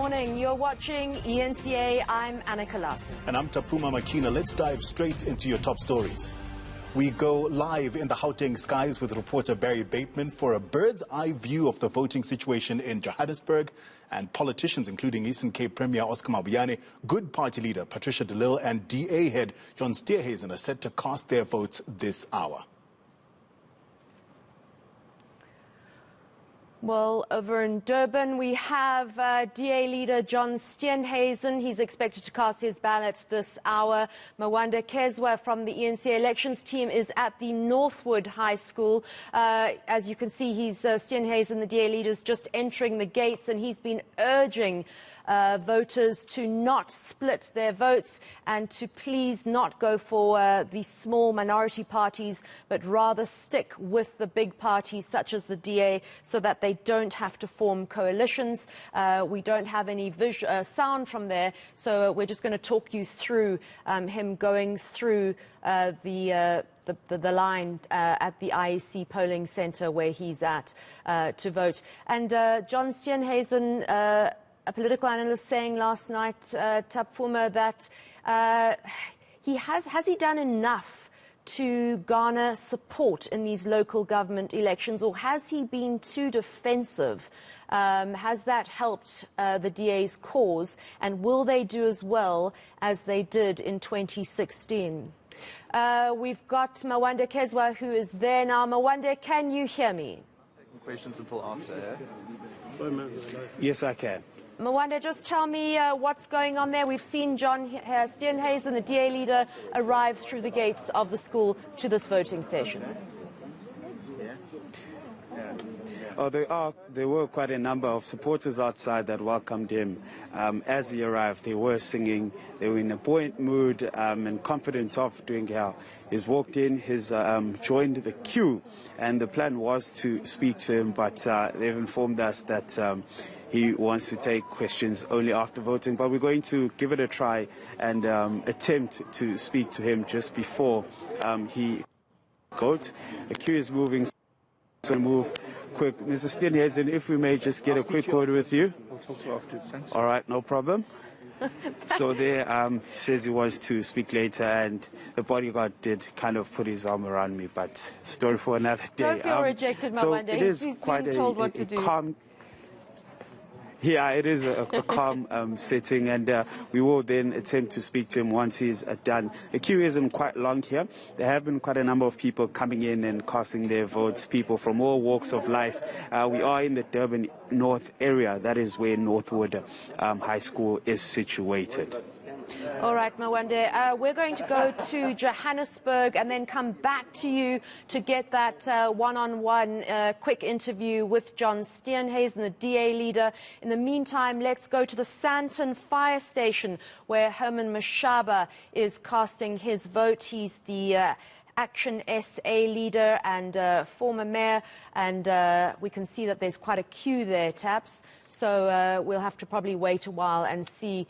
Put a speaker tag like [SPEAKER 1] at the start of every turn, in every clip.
[SPEAKER 1] morning. You're watching eNCA. I'm Annika Larson.
[SPEAKER 2] And I'm Tafuma Makina. Let's dive straight into your top stories. We go live in the Gauteng skies with reporter Barry Bateman for a bird's-eye view of the voting situation in Johannesburg. And politicians, including Eastern Cape Premier Oscar Mabuyane, Good Party leader Patricia de Lille and DA head John Steenhuisen are set to cast their votes this hour.
[SPEAKER 1] Well, over in Durban, we have DA leader John Steenhuisen. He's expected to cast his ballot this hour. Mawande Kheswa from the eNCA elections team is at the Northwood High School. As you can see, Steenhuisen, the DA leader, is just entering the gates, and he's been urging voters to not split their votes and to please not go for the small minority parties, but rather stick with the big parties such as the DA so that they don't have to form coalitions. We don't have any sound from there, so we're just going to talk you through him going through the line at the IEC polling centre where he's at to vote. And John Steenhuisen, a political analyst, saying last night, Tapfuma, that has he done enough to garner support in these local government elections, or has he been too defensive? Has that helped the DA's cause, and will they do as well as they did in 2016? We've got Mawande Kheswa, who is there now. Mawande, can you hear me?
[SPEAKER 3] Questions until after.
[SPEAKER 4] Yes, I can.
[SPEAKER 1] Mawande, just tell me what's going on there. We've seen John Steenhuisen, the DA leader, arrive through the gates of the school to this voting session.
[SPEAKER 4] Oh, there were quite a number of supporters outside that welcomed him. As he arrived, they were singing. They were in a buoyant mood and confident of doing well. He's walked in, he's joined the queue, and the plan was to speak to him, but they've informed us that he wants to take questions only after voting. But we're going to give it a try and attempt to speak to him just before he votes. The queue is moving, so move quick. Mr. Steenhuisen, if we may just get a quick word with you.
[SPEAKER 3] I'll talk to you after. Thanks.
[SPEAKER 4] All right, no problem. So there, he says he wants to speak later, and the bodyguard did kind of put his arm around me, but story for another day.
[SPEAKER 1] Don't feel rejected, Mawande.
[SPEAKER 4] So it is
[SPEAKER 1] he's
[SPEAKER 4] quite
[SPEAKER 1] being told what to do.
[SPEAKER 4] Calm. Yeah, it is a calm setting, and we will then attempt to speak to him once he's done. The queue isn't quite long here. There have been quite a number of people coming in and casting their votes, people from all walks of life. We are in the Durban North area. That is where Northwood High School is situated.
[SPEAKER 1] All right, Mawande, we're going to go to Johannesburg and then come back to you to get that one-on-one quick interview with John Steenhuisen, the DA leader. In the meantime, let's go to the Sandton Fire Station, where Herman Mashaba is casting his vote. He's the Action SA leader and former mayor, and we can see that there's quite a queue there, Taps. So we'll have to probably wait a while and see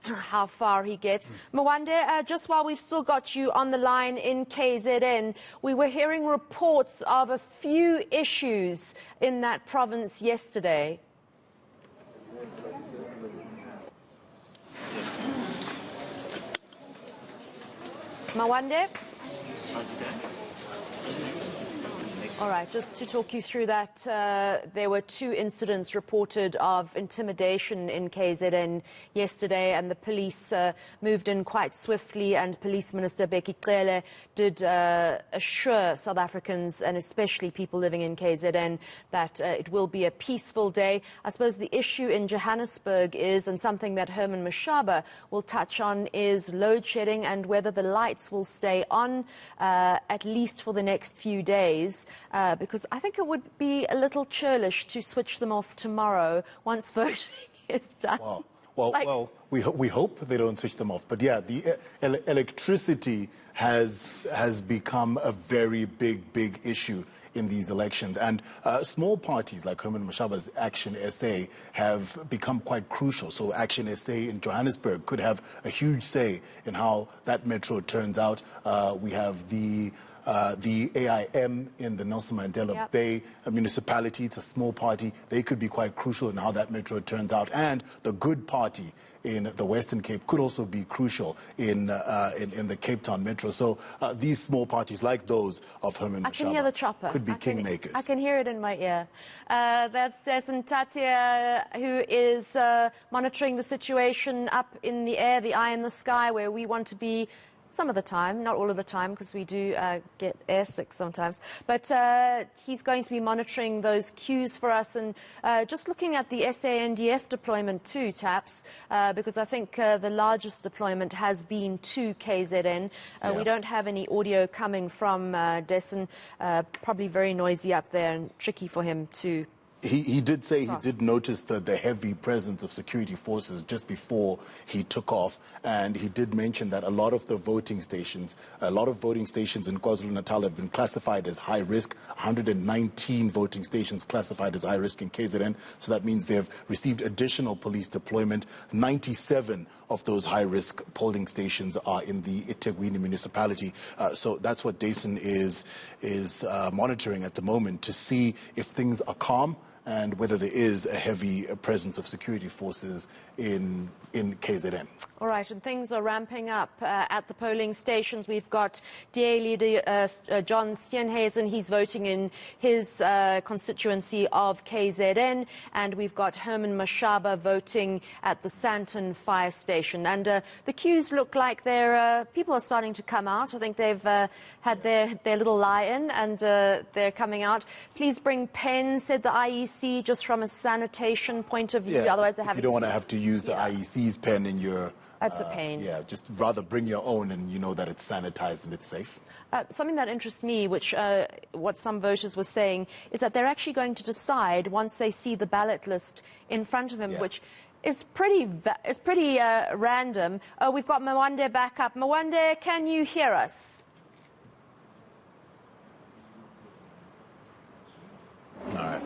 [SPEAKER 1] how far he gets. Mawande, just while we've still got you on the line in KZN, we were hearing reports of a few issues in that province yesterday. Mawande? All right, just to talk you through that, there were 2 incidents reported of intimidation in KZN yesterday, and the police moved in quite swiftly, and Police Minister Becky Cele did assure South Africans, and especially people living in KZN, that it will be a peaceful day. I suppose the issue in Johannesburg is, and something that Herman Mashaba will touch on, is load shedding and whether the lights will stay on at least for the next few days. Because I think it would be a little churlish to switch them off tomorrow once voting is done.
[SPEAKER 2] Well, we hope they don't switch them off. But yeah, the electricity has become a very big issue in these elections. And small parties like Herman Mashaba's Action SA have become quite crucial. So Action SA in Johannesburg could have a huge say in how that metro turns out. We have the the AIM in the Nelson Mandela Bay municipality. It's a small party. They could be quite crucial in how that metro turns out. And the Good Party in the Western Cape could also be crucial in the Cape Town metro. So these small parties like those of Herman Mashaba,
[SPEAKER 1] I can hear the chopper.
[SPEAKER 2] could be kingmakers.
[SPEAKER 1] I can hear it in my ear. That's Dessen Tatia, who is monitoring the situation up in the air, the eye in the sky, where we want to be some of the time, not all of the time, because we do get airsick sometimes. But he's going to be monitoring those queues for us and just looking at the SANDF deployment too, Taps, because I think the largest deployment has been to KZN. We don't have any audio coming from Dessen. Probably very noisy up there and tricky for him to...
[SPEAKER 2] He did say he did notice the heavy presence of security forces just before he took off, and he did mention that a lot of voting stations in KwaZulu-Natal have been classified as high risk. 119 voting stations classified as high risk in KZN, so that means they've received additional police deployment. 97 of those high-risk polling stations are in the eThekwini municipality. So that's what Dason is monitoring at the moment to see if things are calm and whether there is a heavy presence of security forces in KZN.
[SPEAKER 1] All right, and things are ramping up at the polling stations. We've got DA leader John Steenhuisen. He's voting in his constituency of KZN, and we've got Herman Mashaba voting at the Sandton fire station. And the queues look like people are starting to come out. I think they've had their little lie-in, and they're coming out. Please bring pens, said the IEC, just from a sanitation point of view. Otherwise, they have.
[SPEAKER 2] You don't want to have to use the IEC's pen in your...
[SPEAKER 1] That's a pain.
[SPEAKER 2] Yeah, just rather bring your own and you know that it's sanitized and it's safe.
[SPEAKER 1] Something that interests me, which what some voters were saying, is that they're actually going to decide once they see the ballot list in front of him, which is pretty random. We've got Mawande back up. Mawande, can you hear us?
[SPEAKER 2] All right.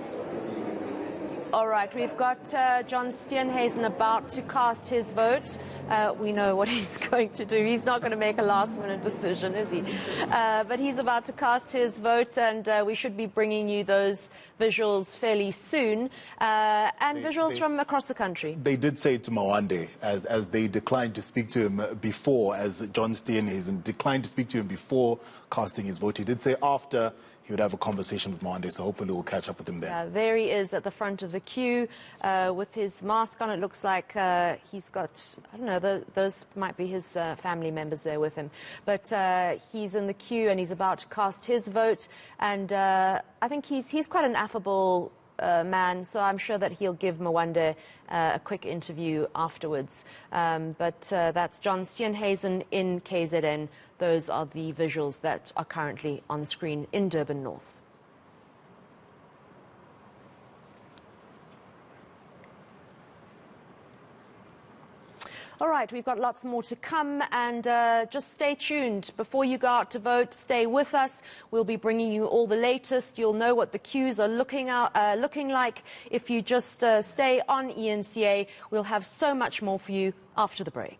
[SPEAKER 1] All right, we've got John Steenhuisen about to cast his vote. We know what he's going to do. He's not going to make a last-minute decision, is he? But he's about to cast his vote, and we should be bringing you those visuals fairly soon, and visuals from across the country.
[SPEAKER 2] They did say to Mawande, as they declined to speak to him before, as John Steenhuisen declined to speak to him before casting his vote, he did say after he would have a conversation with Mawande, so hopefully we'll catch up with him there.
[SPEAKER 1] There he is at the front of the queue with his mask on. It looks like he's got, I don't know, those might be his family members there with him. But he's in the queue and he's about to cast his vote. And I think he's quite an affable man, so I'm sure that he'll give Mawande a quick interview afterwards. But that's John Steenhuisen in KZN. Those are the visuals that are currently on the screen in Durban North. All right, we've got lots more to come, and just stay tuned. Before you go out to vote, stay with us. We'll be bringing you all the latest. You'll know what the queues are looking like if you just stay on eNCA. We'll have so much more for you after the break.